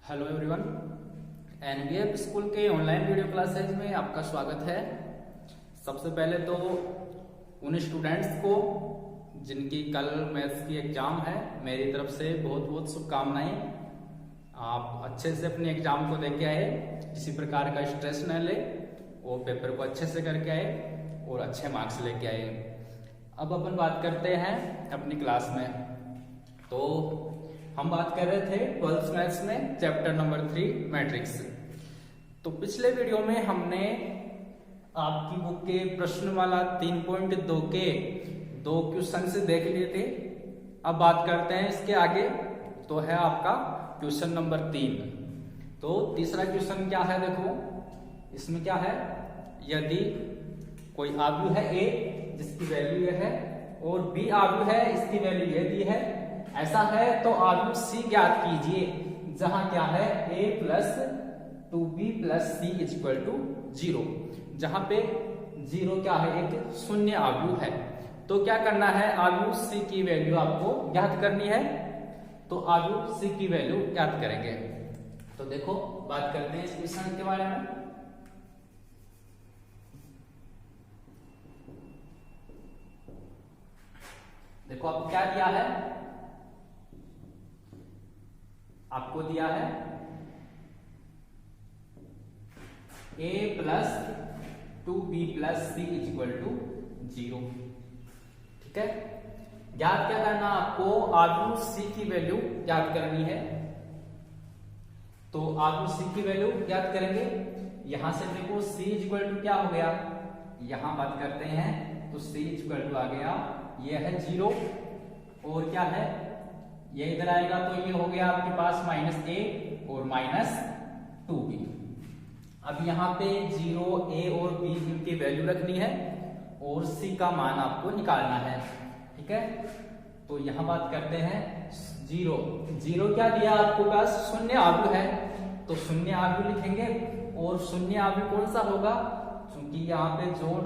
Hello everyone, NBF school के online video classes में आपका स्वागत है। सबसे पहले तो उन स्टूडेंट्स को जिनकी कल मैथ्स की एग्जाम है, मेरी तरफ से बहुत बहुत शुभकामनाएं। आप अच्छे से अपने एग्जाम को देके आए, किसी प्रकार का स्ट्रेस न ले, वो पेपर को अच्छे से करके आए और अच्छे मार्क्स लेके आए। अब अपन बात करते हैं अपनी क्लास में। तो हम बात कर रहे थे 12th मैथ्स में चैप्टर नंबर 3 मैट्रिक्स। तो पिछले वीडियो में हमने आपकी बुक के प्रश्नमाला 3.2 के 2 क्वेश्चन से देख लिए थे। अब बात करते हैं इसके आगे, तो है आपका क्वेश्चन नंबर 3। तो तीसरा क्वेश्चन क्या है, देखो इसमें क्या है, यदि कोई आव्यूह है A जिसकी वैल्यू ये है और B आव्यूह है, इसकी वैल्यू ये दी है, ऐसा है तो आव्यूह C ज्ञात कीजिए जहां क्या है A plus 2B plus C equal to 0, जहां पे 0 क्या है, एक शून्य आव्यूह है। तो क्या करना है, आव्यूह C की वैल्यू आपको ज्ञात करनी है। तो आव्यूह C की वैल्यू ज्ञात करेंगे। तो देखो बात करते हैं इस क्वेश्चन के बारे में। देखो आपको क्या दिया है, आपको दिया है A plus 2B plus C equal to 0। ठीक है, ज्ञात क्या करना, आपको आव्यूह C की वैल्यू ज्ञात करनी है। तो आव्यूह C की वैल्यू ज्ञात करेंगे। यहां से देखो C इक्वल टू क्या हो गया, यहां बात करते हैं तो C इक्वल टू आ गया, ये है 0 और क्या है, ये इधर आएगा तो ये हो गया आपके पास -A और -2B। अब यहाँ पे 0, A और B की वैल्यू रखनी है और C का मान आपको निकालना है। ठीक है, तो यहाँ बात करते हैं 0 क्या दिया आपको पास, शून्य आव्यूह है, तो शून्य आव्यूह लिखेंगे। और शून्य आव्यूह कौन सा होगा, क्योंकि यहाँ पे जोड़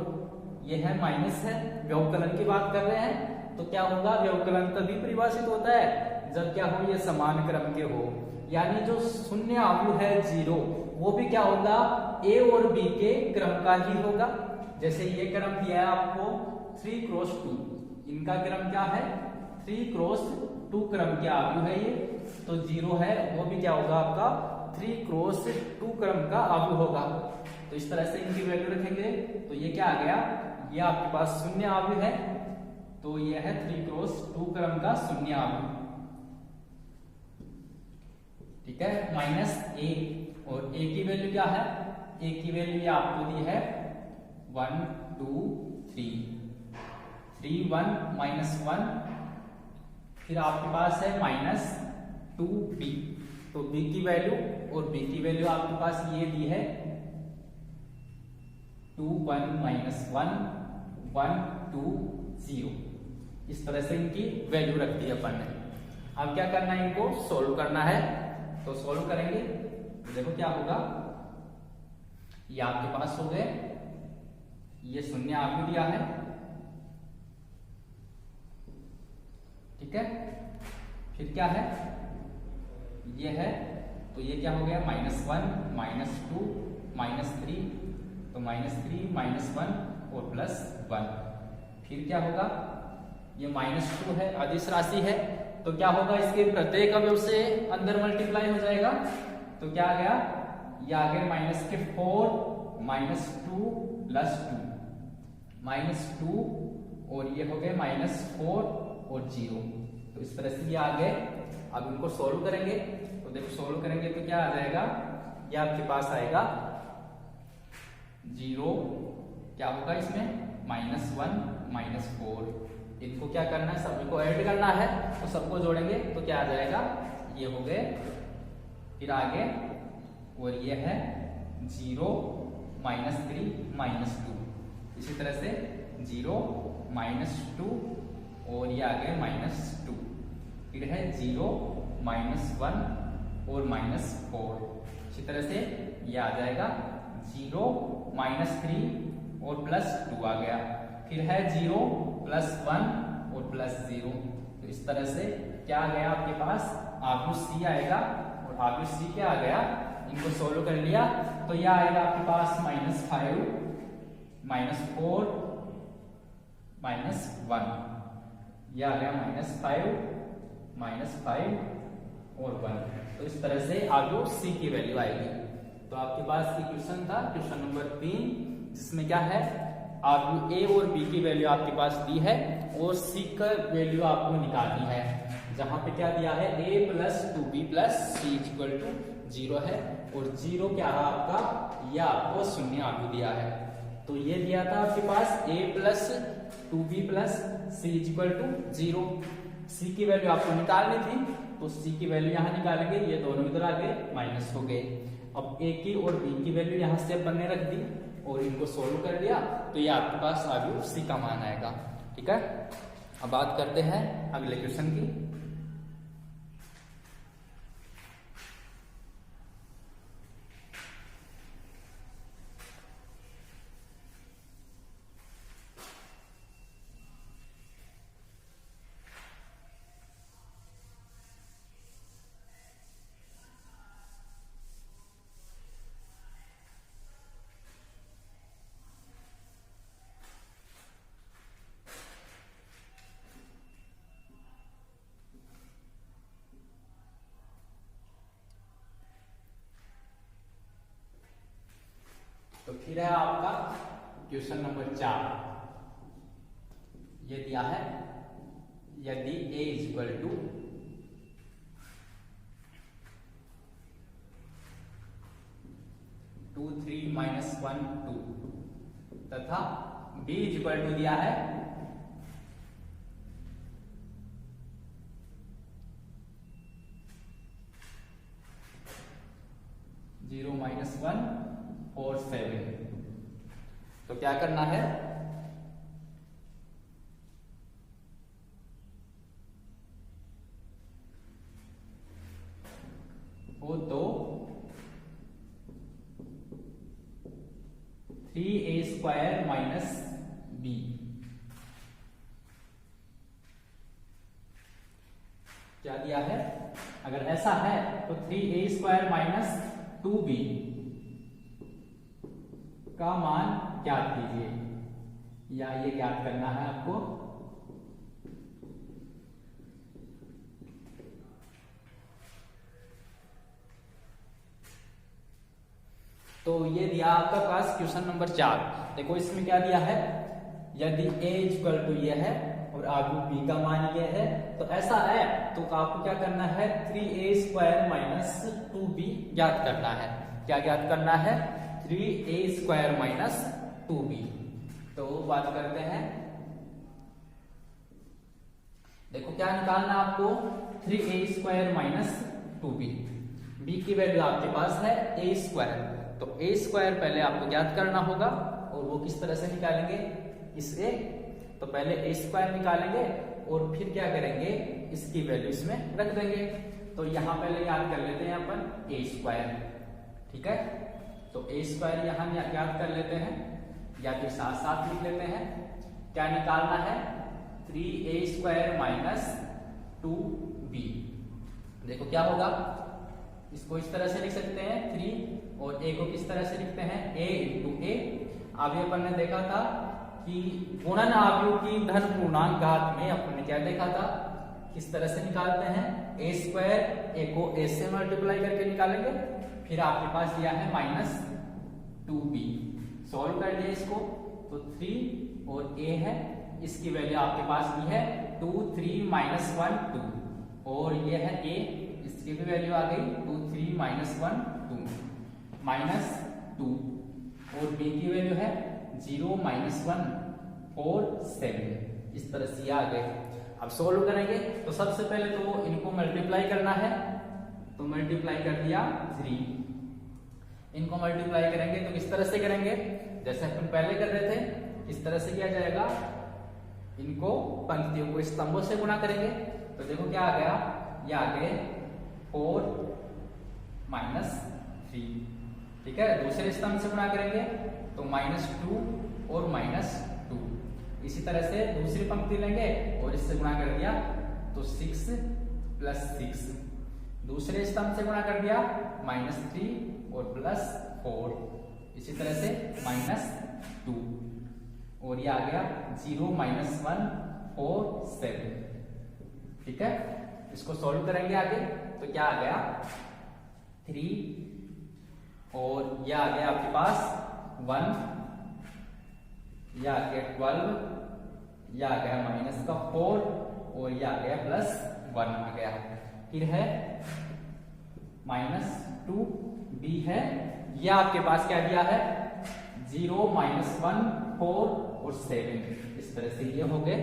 ये है माइनस है, व्यवकलन की बात कर रहे हैं, तो क्या होगा, व्यवकलन तभी परिभाषित होता है जब क्या हो, ये समान क्रम के हो। यानी जो शून्य आव्यूह है 0, वो भी क्या होगा, A और B के क्रम का ही होगा। जैसे ये क्रम दिया है आपको 3 क्रॉस 2, इनका क्रम क्या है 3 क्रॉस 2 क्रम के आव्यूह है ये, तो 0 है, वो भी क्या होगा आपका 3 क्रॉस 2 क्रम का आव्यूह होगा। तो इस तरह से इनकी वैल्यू रखेंगे। तो ये क्या आ गया, ये आपके पास शून्य आव्यूह है, तो ये है 3 क्रॉस 2 क्रम का शून्य आव्यूह। ठीक है, -A और A की वैल्यू क्या है, A की वैल्यू आपको दी है 1 2 3 3 1 -1, फिर आपके पास है -2B। तो B की वैल्यू और B की वैल्यू आपके पास ये दी है 2 1 -1 1 2 0। इस तरह से इनकी वैल्यू रख दी अपन ने। अब क्या करना है, इनको सोल्व करना है। तो सोल्व करेंगे तो देखो क्या होगा, ये आपके पास हो गए, ये शून्य आव्यूह दिया है। ठीक है, फिर क्या है, ये है, तो ये क्या हो गया -1 -2 -3, तो -3 -1 और +1। फिर क्या होगा, ये -2 है, अदिश राशि है, तो क्या होगा, इसके प्रत्येक अवयव से अंदर मल्टीप्लाई हो जाएगा। तो क्या आ गया, ये आ गया -4 -2 +2 और ये हो गए -4 और 0। तो इस तरह से ये आ गए। अब इनको सोल्व करेंगे, तो देखो सोल्व करेंगे तो क्या आ जाएगा, ये आपके पास आएगा 0, क्या होगा इसमें -1 -4। इनको क्या करना है, सभी को ऐड करना है, तो सबको जोड़ेंगे तो क्या आ जाएगा, ये हो गए, फिर आगे और ये है 0 -3 -2। इसी तरह से 0 -2 और ये आ गए -2, फिर है 0 -1 और -4। इसी तरह से ये आ जाएगा 0 -3 और +2 आ गया, फिर है 0 +1 और +0। तो इस तरह से क्या आ गया आपके पास, आव्यूह सी आएगा, और आव्यूह सी क्या आ गया, इनको सोल्व कर लिया तो यह आएगा आपके पास -5 -4 -1, यह आ गया -5 -5 और 1। तो इस तरह से आव्यूह सी की वैल्यू आएगी। तो आपके पास इक्वेशन था क्वेश्चन नंबर 3, जिसमें क्या है, आव्यूह ए और बी की वैल्यू आपके पास दी है और सी का वैल्यू आपको निकालनी है। जहां पे क्या दिया है, a + 2b + c = 0 है, और 0 क्या है आपका, यह आपको शून्य आव्यूह दिया है। तो ये दिया था आपके पास a + 2b + c = 0। c की वैल्यू आपको निकालनी थी, तो c की वैल्यू यहाँ निकालेंगे, ये दोनों इधर आ गए, माइनस हो गए। अब a की और b की वैल्यू यहाँ से अपन ने रख दी और इनको सोल्व कर लिया, तो ये आपके पास आव्यूह c का मान आएगा। ठीक है, अब बात करते हैं अगले क्वेश्चन की। तो फिर है आपका क्वेश्चन नंबर 4। ये दिया है, यदि a = 2 3 - 1 2 तथा b = दिया है 0 - 1 और 7, तो क्या करना है, वो तो 3a² - b, क्या दिया है, अगर ऐसा है तो 3a² - 2b का मान ज्ञात कीजिए, या ये ज्ञात करना है आपको। तो ये दिया आपका पास क्वेश्चन नंबर 4। देखो इसमें क्या दिया है, यदि a = ये है और आव्यूह b का मान ये है, तो ऐसा है तो आपको क्या करना है, 3a² - 2b ज्ञात करना है। क्या ज्ञात करना है, 3a² - 2b। तो बात करते हैं, देखो क्या निकालना आपको, 3a² - 2b। b की वैल्यू आपके पास है a², तो a² पहले आपको ज्ञात करना होगा, और वो किस तरह से निकालेंगे, इससे तो पहले a² निकालेंगे और फिर क्या करेंगे, इसकी वैल्यू इसमें रख देंगे। तो यहां पहले याद कर लेते हैं अपन a²। ठीक है, तो a² यहां याद कर लेते हैं, या फिर साथ साथ लिख लेते हैं। क्या निकालना है, 3a² - 2b। देखो क्या होगा, इसको इस तरह से लिख सकते हैं 3, और a को किस तरह से लिखते हैं, a × a। अभी अपन ने देखा था कि गुणन आव्यूह की धन पूर्णांक घात में अपन ने क्या देखा था, किस तरह से निकालते हैं, a² a को a से मल्टीप्लाई करके निकालेंगे, फिर आपके पास दिया है -2b। सॉल्व कर लिया इसको, तो 3 और a है, इसकी वैल्यू आपके पास दी है 2 3 - 1 2, और ये है a, इसकी भी वैल्यू आ गई 2 3 - 1 2 -2, और b की वैल्यू है 0 - 1 4 7। इस तरह से आ गए। अब सोल्व करेंगे तो सबसे पहले तो इनको मल्टीप्लाई करना है, तो मल्टीप्लाई कर दिया 3। इनको मल्टीप्लाई करेंगे तो किस तरह से करेंगे, जैसे अपन पहले कर रहे थे, किस तरह से किया जाएगा, इनको पंक्तियों को स्तंभों से गुणा करेंगे। तो देखो क्या आ गया, ये आ गए 4 - 3। ठीक है, दूसरे स्तंभ से गुणा करेंगे तो -2 और -2। इसी तरह से दूसरी पंक्ति लेंगे और इससे गुणा कर दिया तो 6 + 6। दूसरे स्तंभ से गुणा कर दिया -3 और +4, इसी तरह से -2 और ये आ गया 0 -1 4 7। ठीक है, इसको सॉल्व करेंगे आगे तो क्या आ गया 3 और ये आ गया आपके पास 1, ये आ गया 12, ये आ गया -4 और ये आ गया +1 आ गया। फिर है -2b है, ये आपके पास क्या दिया है 0 -1 4 और 7, इस तरह से ये हो गए।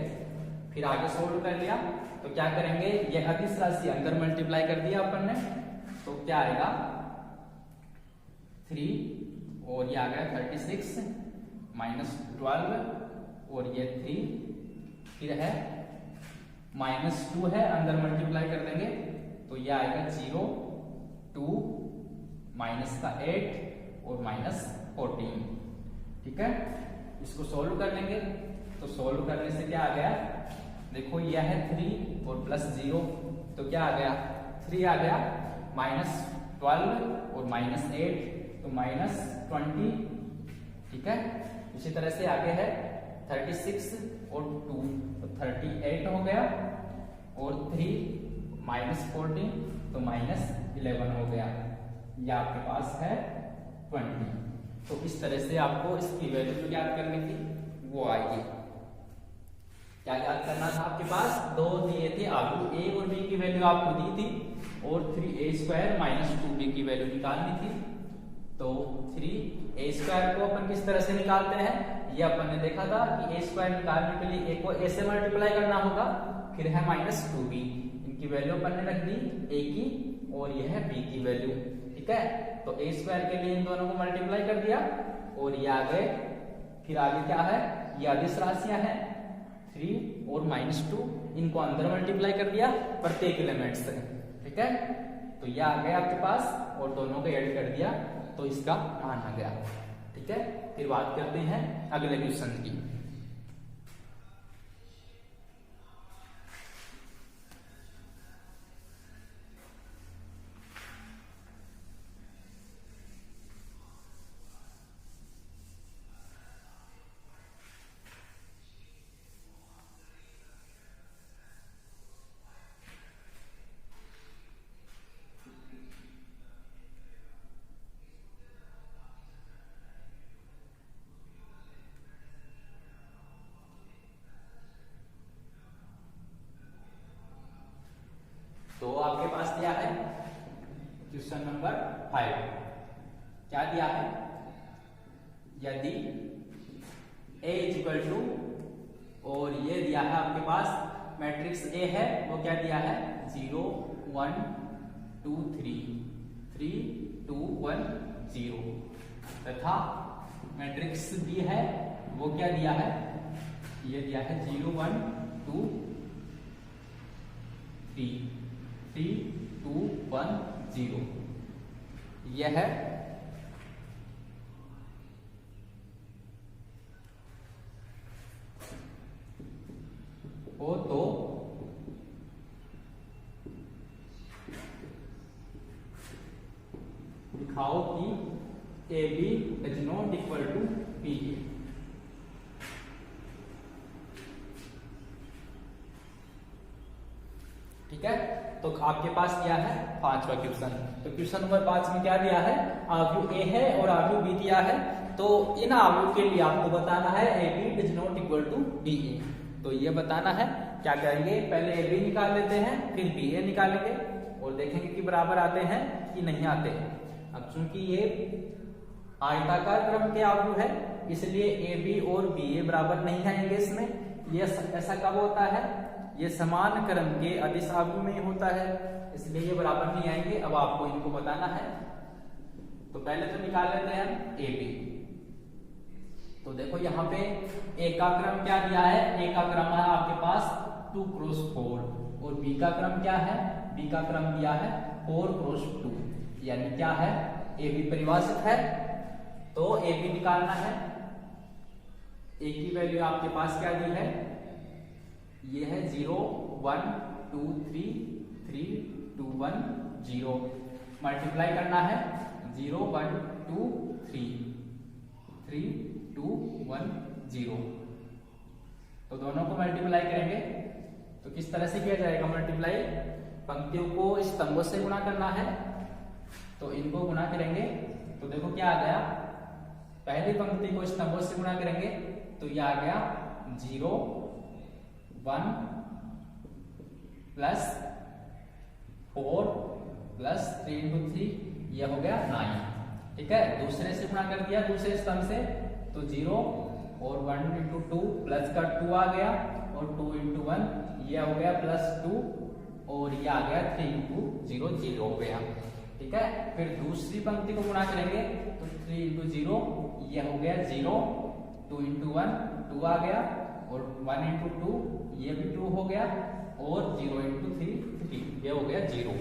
फिर आगे सोल्व कर लिया तो क्या करेंगे, ये अदिश राशि अंदर मल्टीप्लाई कर दिया अपन ने तो क्या आएगा 3 और ये आ गया 36 -12 और ये 3, फिर है -2 है अंदर मल्टीप्लाई कर देंगे तो ये आएगा 0 2 -8 और -14। ठीक है, इसको सोल्व कर लेंगे तो सोल्व करने से क्या आ गया, देखो यह है 3 और +0 तो क्या आ गया 3 आ गया -12 और -8 तो -20। ठीक है, इसी तरह से आगे है 36 और 2 तो 38 हो गया और 3 -14 तो -11 हो गया, ये आपके पास है 20। तो इस तरह से आपको इसकी वैल्यू जो याद करनी थी वो आएगी। क्या याद करना था आपके पास, दो दिए थे आपको, a और b की वैल्यू आपको दी थी और 3a² - 2b की वैल्यू निकालनी थी। तो 3a² को अपन किस तरह से निकालते हैं, ये अपन ने देखा था कि a² निकालने के लिए a को a से मल्टीप्लाई करना होगा, फिर है -2b, इनकी वैल्यू अपन ने रख दी a की और यह है b की वैल्यू। ठीक है, तो a² के लिए इन दोनों को मल्टीप्लाई कर दिया और ये आ गए। फिर आगे क्या है, ये अदिश राशियां हैं 3 और -2, इनको अंदर मल्टीप्लाई कर दिया प्रत्येक एलिमेंट से। ठीक है, तो ये आ गया आपके पास और दोनों को ऐड कर दिया तो इसका मान आ गया। ठीक है, फिर बात करते हैं अगले क्वेश्चन की। तो आपके पास दिया है क्वेश्चन नंबर 5, क्या दिया है, यदि a = और ये दिया है आपके पास मैट्रिक्स A है, वो क्या दिया है 0 1 2 3 3 2 1 0, तथा मैट्रिक्स B है वो क्या दिया है, ये दिया है 0 1 2 3 3 2 1 0, यह है हो तो दिखाओ कि AB ≠ BA। ठीक है, तो आपके पास क्या है 5वां क्वेश्चन। तो क्वेश्चन नंबर 5 में क्या दिया है, आव्यूह A है और आव्यूह B दिया है, तो इन आव्यूह के लिए आपको बताना है AB ≠ BA। तो ये बताना है, क्या करेंगे पहले AB निकाल लेते हैं फिर BA निकालेंगे और देखेंगे कि बराबर आते हैं कि नहीं आते हैं। अब चूंकि ये आयताकार क्रम के आव्यूह है इसलिए AB और BA बराबर नहीं आएंगे इसमें। ये ऐसा कब होता है, ये समान क्रम के अदिश आव्यूह में ही होता है, इसलिए ये बराबर नहीं आएंगे। अब आपको इनको बताना है, तो पहले तो निकाल लेते हैं AB। तो देखो यहाँ पे A का क्रम क्या दिया है, A का क्रम है आपके पास 2 × 4 और B का क्रम क्या है, B का क्रम दिया है 4 × 2, यानी क्या है AB परिभाषित है तो AB निकालना है। A की वैल्यू आपके पास क्या दी है, ये है 0 1 2 3 3 2 1 0 मल्टीप्लाई करना है 0 1 2 3 3 2 1 0। तो दोनों को मल्टीप्लाई करेंगे तो किस तरह से किया जाएगा मल्टीप्लाई, पंक्तियों को स्तंभों से गुणा करना है। तो इनको गुणा करेंगे तो देखो क्या आ गया, पहली पंक्ति को स्तंभों से गुणा करेंगे तो ये आ गया 0 1 प्लस 4 प्लस 3 into 3 ये हो गया 9। ठीक है, दूसरे से गुणा कर दिया दूसरे स्तंभ से तो 0 और 1 into 2 प्लस का 2 आ गया और 2 into 1 ये हो गया प्लस 2 और ये आ गया 3 into 0 0 हो गया। ठीक है, फिर दूसरी पंक्ति को गुणा करेंगे तो 3 into 0 ये हो गया 0, 2 into 1 2 आ गया और 1 into 2 ये भी 2 हो गया और 0 into 3 3 ये हो गया 0।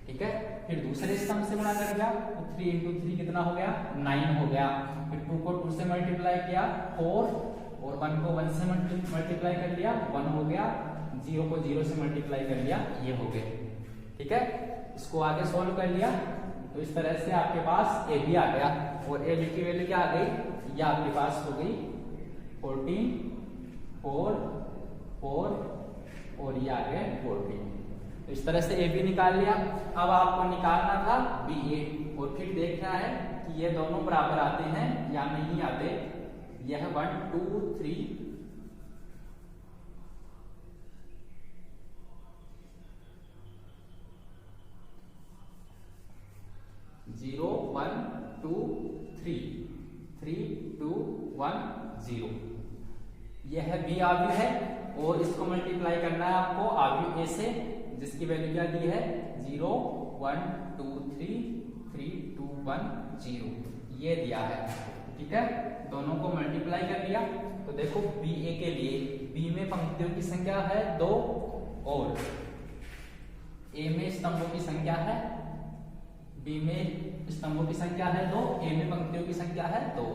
ठीक है, फिर दूसरे स्तंभ से गुणा कर दिया तो 3 into 3 कितना हो गया 9 हो गया। फिर 2 को 2 से मल्टीप्लाई किया 4 और 1 को 1 से मल्टीप्लाई कर लिया 1 हो गया, 0 को 0 से मल्टीप्लाई कर लिया ये हो गए। ठीक है, इसको आगे सॉल्व कर लिया तो इस तरह से आपके पास ए बी आ गया और ए बी की वैल्यू क्या आ गई, ये आपके पास हो गई 14 4 4 और ये आ गया 14। तो इस तरह से ए बी निकाल लिया। अब आपको निकालना था बी ए और फिर देखना है कि ये दोनों बराबर आते हैं या नहीं आते। यह 1 2 3 0 1 2 3 3 2 1 0 यह बी आव्यूह है और इसको मल्टीप्लाई करना है आपको आव्यूह ए से जिसकी वैल्यू क्या दी है 0 1 2 3 3 2 1 0 ये दिया है। ठीक है, दोनों को मल्टीप्लाई कर लिया तो देखो बी ए के लिए बी में पंक्तियों की संख्या है 2 और ए में स्तंभों की संख्या है, बी में स्तंभों की संख्या है 2, ए में पंक्तियों की संख्या है 2,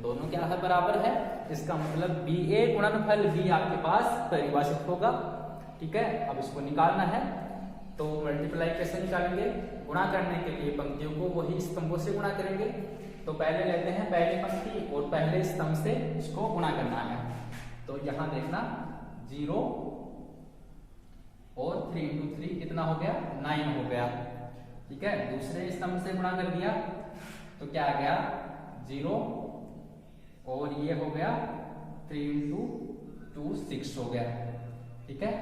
दोनों क्या है बराबर है। इसका मतलब बी ए गुणनफल बी आपके पास परिभाषित होगा। ठीक है, अब इसको निकालना है तो मल्टीप्लाई कैसे निकालेंगे, गुणा करने के लिए पंक्तियों को वही स्तंभों से गुणा करेंगे। तो पहले लेते हैं पहली पंक्ति और पहले स्तंभ से इसको गुणा करना है। तो यहां देखना 0 और 3 into 3 कितना हो गया 9 हो गया। ठीक है, दूसरे स्तंभ से गुणा कर दिया तो क्या आ गया 0 और ये हो गया 3 into 2 6 हो गया। ठीक है,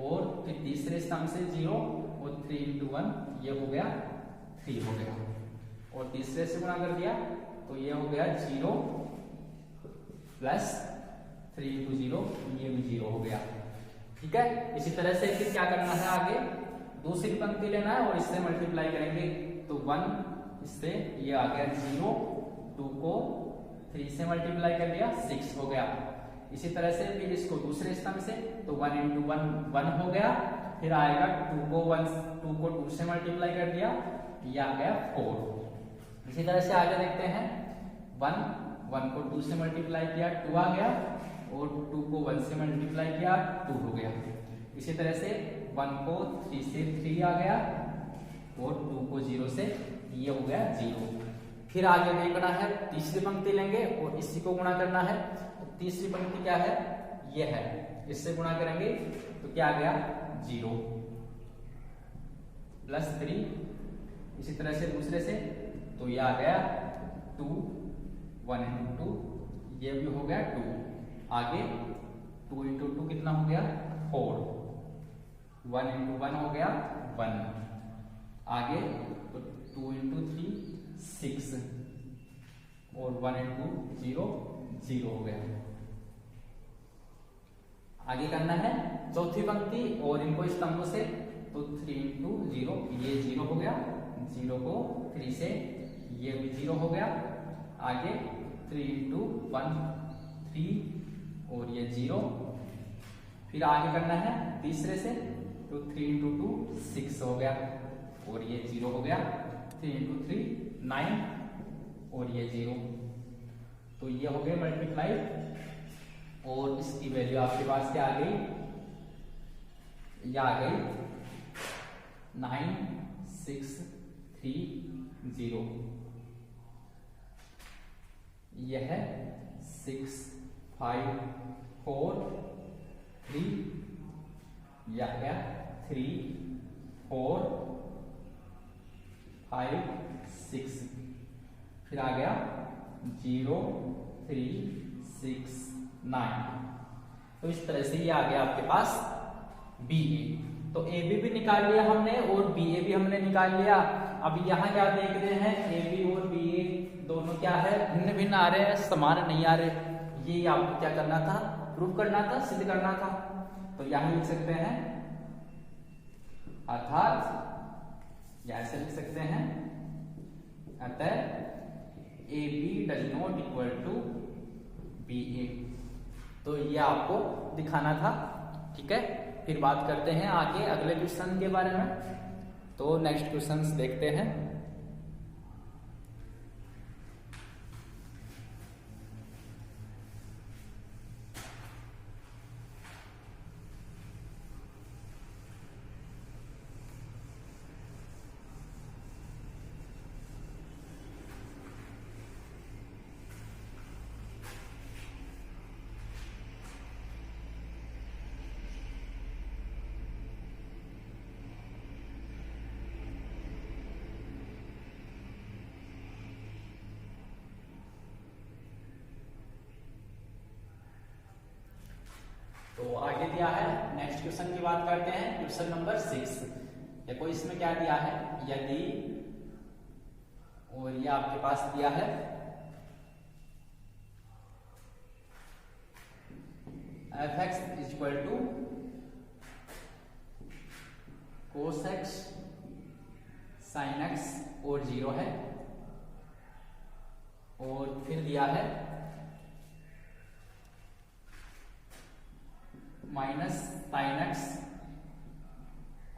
और फिर तीसरे स्तंभ से 0 और 3 into 1 ये हो गया 3 हो गया और तीसरे से गुणा कर दिया तो ये हो गया 0 प्लस 3 into 0 ये भी 0 हो गया। ठीक है, इसी तरह से फिर क्या करना है आगे दूसरी पंक्ति लेना है और इससे मल्टीप्लाई करेंगे तो 1 इससे ये आ गया 0, 2 को 3 से मल्टीप्लाई कर दिया 6 हो गया। इसी तरह से फिर इसको दूसरे स्तंभ से तो 1 into 1 1 हो गया, फिर आएगा 2 को 2 से मल्टीप्लाई कर दिया ये आ गया 4। इसी तरह से आगे देखते हैं 1 को 2 से मल्टीप्लाई किया 2 आ गया और 2 को 1 से मल्टीप्लाई किया 2 हो गया। इसी तरह से 1 को 3 से 3 आ गया और 2 को 0 से ये हो गया 0। फिर आगे देखना है तीसरी पंक्ति लेंगे और इसी को गुणा करना है। तो तीसरी पंक्ति क्या है ये है, इससे गुणा करेंगे तो क्या आ गया 0 प्लस 3। इसी तरह से दूसरे से तो ये आ गया 2 1 into 2 ये भी हो गया 2। आगे 2 into 2 कितना हो गया 4, 1 into 1 हो गया 1। आगे तो 2 into 3 6 और 1 into 0 0 हो गया। आगे करना है चौथी पंक्ति और इनको स्तंभों से तो 3 into 0 ये 0 हो गया, 0 को 3 से ये भी 0 हो गया। आगे 3 into 1 3 और ये 0। फिर आगे करना है तीसरे से तो 3 into 2 6 हो गया और ये 0 हो गया। 3 into 3 9 और ये 0। तो ये हो गए मल्टीप्लाई और इसकी वैल्यू आपके पास क्या आ गई, ये आ गई 9 630, यह 6543, यह 3456, फिर आ गया 0369। तो इस तरह से ये आ गया आपके पास BA। तो AB भी निकाल लिया हमने और BA भी हमने निकाल लिया। अब यहाँ क्या देख रहे हैं, AB और BA दोनों क्या है, भिन्न भिन्न आ रहे हैं, समान नहीं आ रहे। ये आपको क्या करना था, प्रूव करना था, सिद्ध करना था। तो यहाँ लिख सकते हैं, अर्थात या ऐसे लिख सकते हैं, अतः AB does not equal to BA। तो ये आपको दिखाना था। ठीक है, फिर बात करते हैं आगे अगले क्वेश्चन के बारे में। तो नेक्स्ट क्वेश्चंस देखते हैं। तो आगे दिया है, नेक्स्ट क्वेश्चन की बात करते हैं। Question number 6। देखो इसमें क्या दिया है, यदि, और ये आपके पास दिया है f(x) equal to cos x sin x और 0 है, और फिर दिया है minus sine x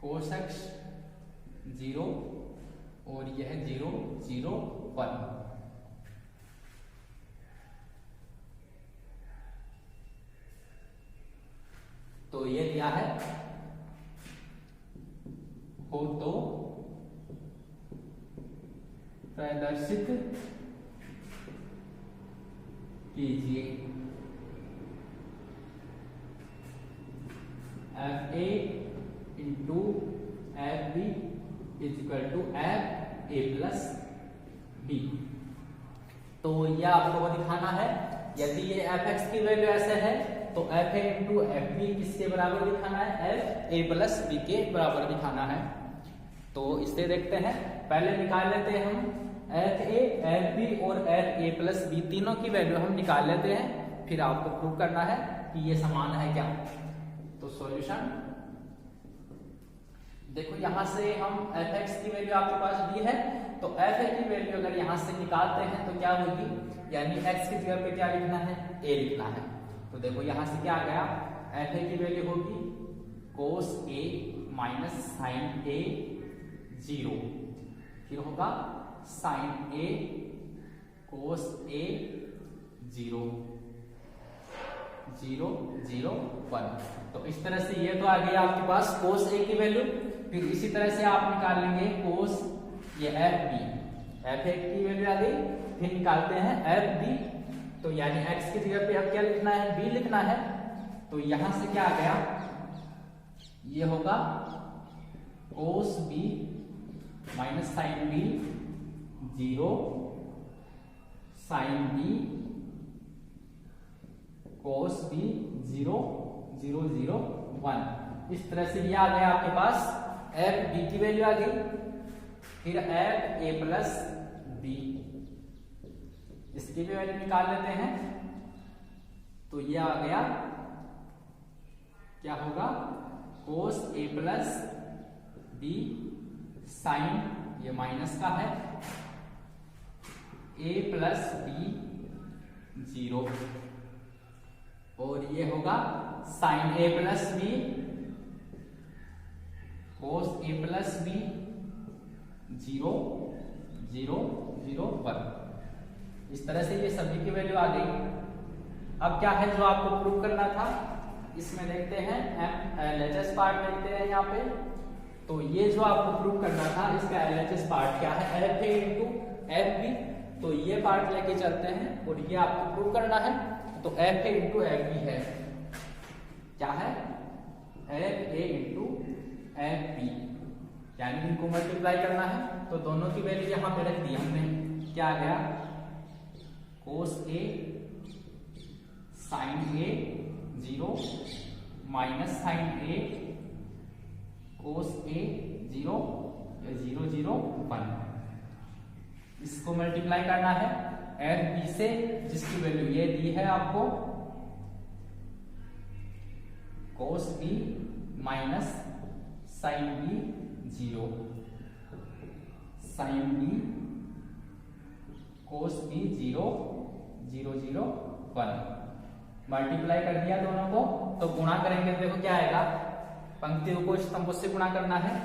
cos x 0 और यह 0 0 1। तो ये दिया है, हो तो प्रदर्शित कीजिए। FA into FB is equal to FA plus B। तो ये आपको दिखाना है, यदि ये fx की वैल्यू ऐसे है तो FA इंटू FB किसके बराबर दिखाना है, FA प्लस B के बराबर दिखाना है। तो इससे देखते हैं, पहले निकाल लेते हैं हम FA, FB और FA प्लस B तीनों की वैल्यू हम निकाल लेते हैं, फिर आपको प्रूव करना है कि ये समान है क्या। तो सॉल्यूशन देखो, यहां से हम fx की वैल्यू आपके पास दी है, तो fa की वैल्यू अगर यहां से निकालते हैं तो क्या होगी, यानी x की जगह पे क्या लिखना है, a लिखना है। तो देखो यहां से क्या आ गया, fa की वैल्यू होगी cos a minus sine a 0, फिर होगा साइन a cos a 0 0 0 1। तो इस तरह से ये तो आ गया आपके पास cos a की वैल्यू। फिर इसी तरह से आप निकाल लेंगे cos ये FB, fa की वैल्यू आ गई, फिर निकालते हैं FB। तो यानी x की जगह पे अब क्या लिखना है, b लिखना है। तो यहां से क्या आ गया, ये होगा cos b minus sine b 0 sine b cos b 0 0 0 1। इस तरह से ये आ गया आपके पास, FB की वैल्यू आ गई, फिर FA प्लस B, इसकी भी वैल्यू निकाल लेते हैं। तो ये आ गया, क्या होगा, cos A plus B sine, ये माइनस का है, A प्लस B 0, और ये होगा sine A plus B cos A plus B 0 0 0 1। इस तरह से ये सभी की वैल्यू आ गई। अब क्या है जो आपको प्रूव करना था, इसमें देखते हैं, LHS पार्ट देखते हैं। यहाँ पे तो ये जो आपको प्रूव करना था, इसका एलएचएस पार्ट क्या है, F A into F B. तो ये पार्ट लेके चलते हैं और ये आपको प्रूव करना है। तो F A into F B है, क्या है, F A into F B, यानी इनको मल्टीप्लाई करना है। तो दोनों की वैल्यू यहां पे रख दी हमने, क्या आ गया, कोस ए साइन ए 0 माइनस साइन ए कोस ए 0 0 0 1। इसको मल्टीप्लाई करना है एफ बी से, जिसकी वैल्यू ये दी है आपको, cos B minus sine B 0 sine B cos B 0 0 0 1। Multiply कर दिया दोनों को, तो गुणा करेंगे तो देखो क्या आएगा, पंक्तियों को स्तंभों से गुणा करना है।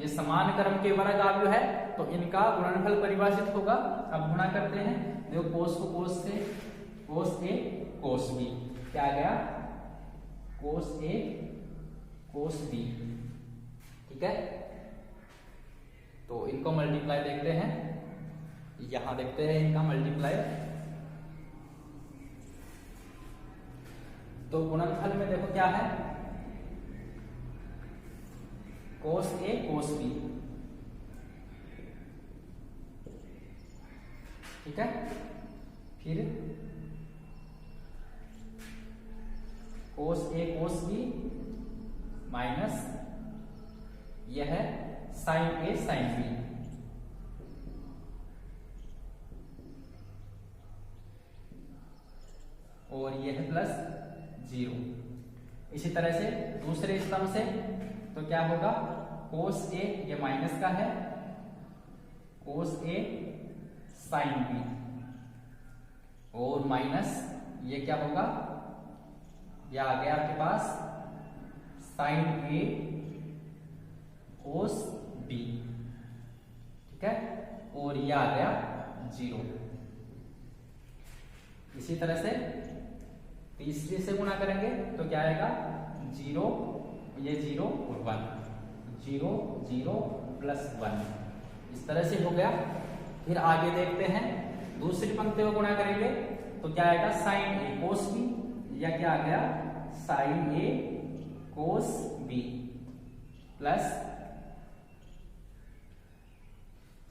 ये समान क्रम के वर्ग आव्यूह है, तो इनका गुणनफल परिभाषित होगा। अब गुणा करते हैं, देखो कोस को कोस से, कोस ए कोस बी, क्या आ गया, कोस ए कोस बी, ठीक है। तो इनको मल्टीप्लाई देखते हैं, यहां देखते हैं इनका मल्टीप्लाई। तो गुणनफल में देखो क्या है, कोस ए कोस बी, ठीक है। फिर कोस ए कोस बी माइनस यह है साइन ए साइन बी, और यह है प्लस 0। इसी तरह से दूसरे स्तंभ से तो क्या होगा, कोस ए, ये माइनस का है, कोस ए साइन बी, और माइनस ये क्या होगा, ये आ गया आपके पास साइन ए कोस बी, ठीक है, और ये आ गया 0। इसी तरह से तीसरे से गुणा करेंगे तो क्या आएगा, 0 ये 0 और 1, 0 0 प्लस 1, इस तरह से हो गया। फिर आगे देखते हैं, दूसरी पंक्ति को गुणा करेंगे तो क्या आएगा, साइन ए कोस बी, या क्या आ गया, साइन ए कोस बी प्लस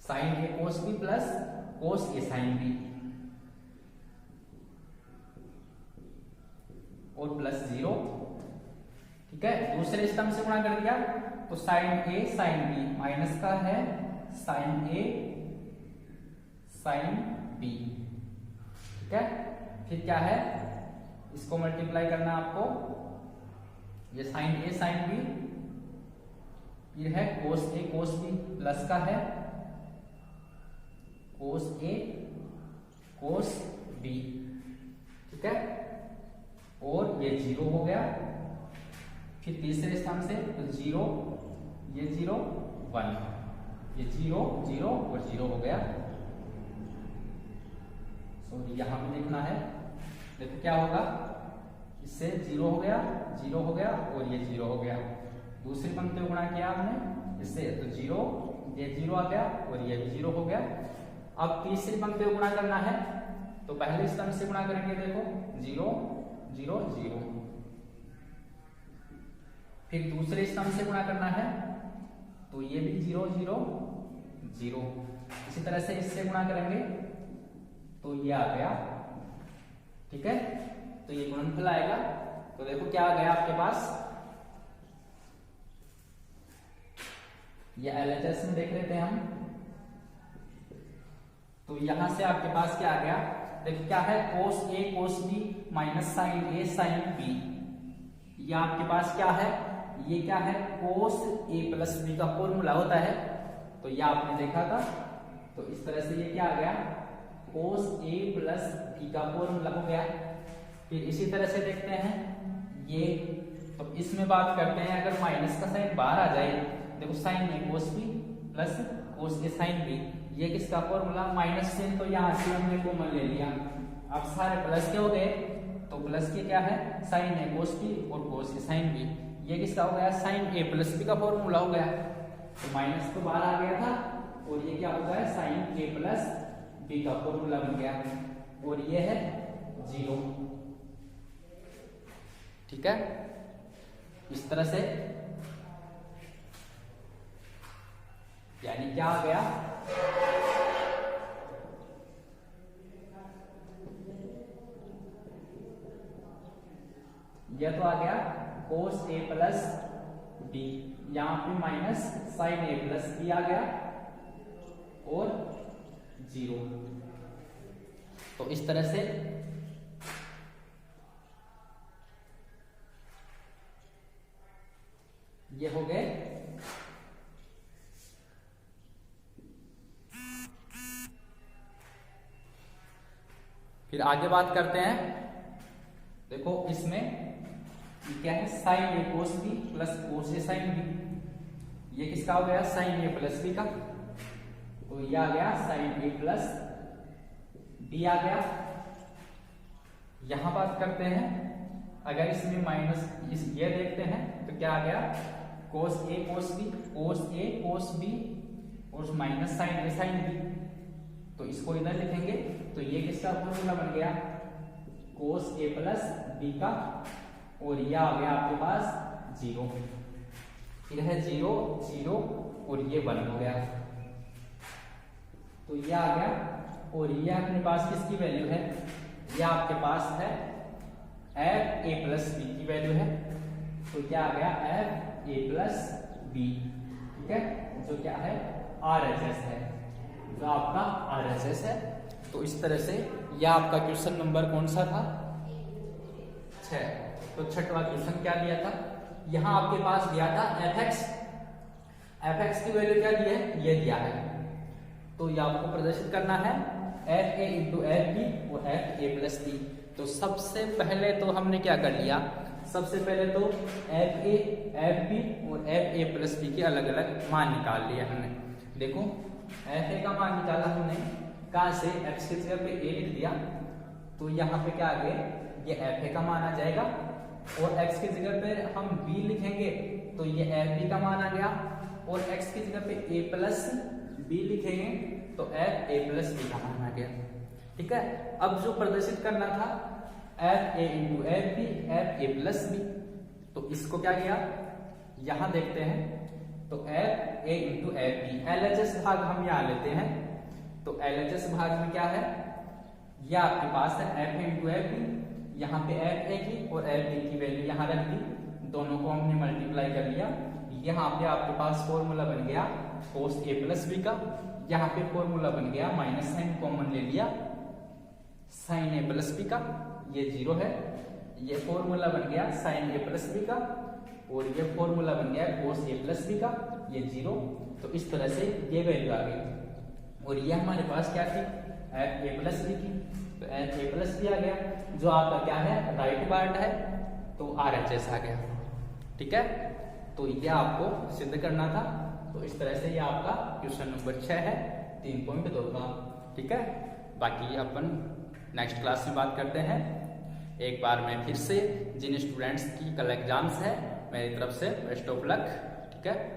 साइन ए कोस बी प्लस कोस ए साइन बी, और प्लस 0, ठीक है। दूसरे स्तंभ से गुणा कर दिया तो साइन ए साइन बी, माइनस का है साइन ए साइन बी, ठीक है। फिर क्या है, इसको मल्टीप्लाई करना आपको, ये साइन ए साइन बी, फिर है कोस ए कोस बी, प्लस का है कोस ए कोस बी, ठीक है, और ये 0 हो गया। फिर तीसरे स्थान से तो 0 ये 0 1, ये 0 0 और 0 हो गया। सॉरी यहां पे देखना है, देखो क्या होगा, इससे 0 हो गया 0 हो गया और ये 0 हो गया। दूसरी पंक्ति को गुणा किया हमने इससे, तो 0 ये 0 आ गया और ये भी 0 हो गया। अब तीसरी पंक्ति को गुणा करना है तो पहले स्तंभ से गुणा करेंगे, देखो 0 0 0, फिर दूसरे स्तंभ से गुणा करना है तो ये भी 0 0 0। इसी तरह से इससे गुणा करेंगे तो ये आ गया, ठीक है। तो ये गुणनफल आएगा। तो देखो क्या आ गया आपके पास, ये एलएचएस में देख लेते हैं हम। तो यहां से आपके पास क्या आ गया, देखो क्या है, कोस ए कोस बी माइनस साइन ए साइन बी। ये आपके पास क्या है, ये क्या है, कोस ए प्लस बी का फॉर्मूला होता है, तो ये आपने देखा था। तो इस तरह से ये क्या आ गया, कोस ए प्लस बी का फॉर्मूला हो गया। फिर इसी तरह से देखते हैं ये, तो इसमें बात करते हैं, अगर माइनस का साइन बाहर आ जाए, देखो साइन ए कोस बी प्लस कोस ए साइन बी, ये किसका फॉर्मूला, माइनस से तो यहाँ से हमने कॉमन ले लिया, अब सारे प्लस के हो गए, तो प्लस के क्या है, साइन ए कोस बी और कोस ए साइन बी, ये किसका हो गया, साइन ए प्लस बी का फॉर्मूला हो गया। तो माइनस तो बाहर आ गया था और ये क्या होता है साइन ए प्लस बी का फॉर्मूला बन गया और ये है 0। ठीक है, इस तरह से यानी क्या आ गया यह तो आ गया cos a प्लस बी, यहां पे माइनस साइन ए प्लस बी आ गया और 0। तो इस तरह से ये हो गए फिर आगे बात करते हैं। देखो इसमें क्या है साइन ए कोस बी प्लस कोस ए साइन बी, ये किसका हो गया साइन ए प्लस बी का, तो ये आ गया साइन ए प्लस बी आ गया। यहां बात करते हैं अगर इसमें माइनस ये देखते हैं तो क्या आ गया कोस ए कोस बी, कोस ए कोस बी और माइनस साइन ए साइन बी, तो इसको इधर लिखेंगे तो ये किसका फॉर्मूला बन गया कोस ए प्लस बी का और यह आ गया आपके पास 0, फिर है 0 0 और ये 1 हो गया, तो ये आ गया और ये अपने पास किसकी वैल्यू है, ये आपके पास है एफ ए प्लस बी की वैल्यू है, तो क्या आ गया एफ ए प्लस बी। ठीक है, जो क्या है RHS है, जो आपका RHS है। तो इस तरह से यह आपका क्वेश्चन नंबर कौन सा था 6। तो छठवां क्वेश्चन क्या दिया था, यहां आपके पास दिया था fx की वैल्यू क्या दी है ये दिया है, तो ये आपको प्रदर्शित करना है F A into F B और एफ ए प्लस बी। तो सबसे पहले तो हमने क्या कर लिया, सबसे पहले तो एफ ए एफ बी और एफ ए प्लस बी के अलग अलग मान निकाल लिया हमने। देखो एफ ए का मान निकाला हमने, कहां से एक्स की जगह पे ए लिख दिया, तो यहाँ पे क्या आ गया ये एफ ए का मान आ जाएगा और एक्स की जगह पे हम बी लिखेंगे तो ये एफ बी का मान आ गया और एक्स की जगह पे ए प्लस बी लिखेंगे तो एफ ए प्लस बी का मान आ गया। ठीक है, अब जो प्रदर्शित करना था F A into F B F A plus B, तो इसको क्या किया यहां देखते हैं तो F A into F B, LHS भाग हम यहां लेते हैं, तो एलएचएस भाग में क्या है यह आपके पास है F A into F B, यहाँ पे एफ ए की और एफ बी की वैल्यू यहाँ रख दी, दोनों को हमने मल्टीप्लाई कर लिया, यहाँ पे आपके पास फॉर्मूला बन गया कोस ए प्लस बी का, यहाँ पे फॉर्मूला बन गया माइनस साइन कॉमन ले लिया साइन ए प्लस बी का, ये 0 है, ये फॉर्मूला बन गया साइन ए प्लस बी का और ये फॉर्मूला बन गया कोस ए प्लस बी का, ये 0। तो इस तरह से ये वैल्यू आ गई और ये हमारे पास क्या थी एफ ए प्लस बी की, तो एफ ए प्लस बी आ गया, जो आपका क्या है राइट पार्ट है, तो RHS आ गया। ठीक है, तो ये आपको सिद्ध करना था, तो इस तरह से ये आपका क्वेश्चन नंबर 6 है 3.2 का। ठीक है, बाकी अपन नेक्स्ट क्लास में बात करते हैं। एक बार मैं फिर से जिन स्टूडेंट्स की कल एग्जाम्स है मेरी तरफ से बेस्ट ऑफ लक। ठीक है।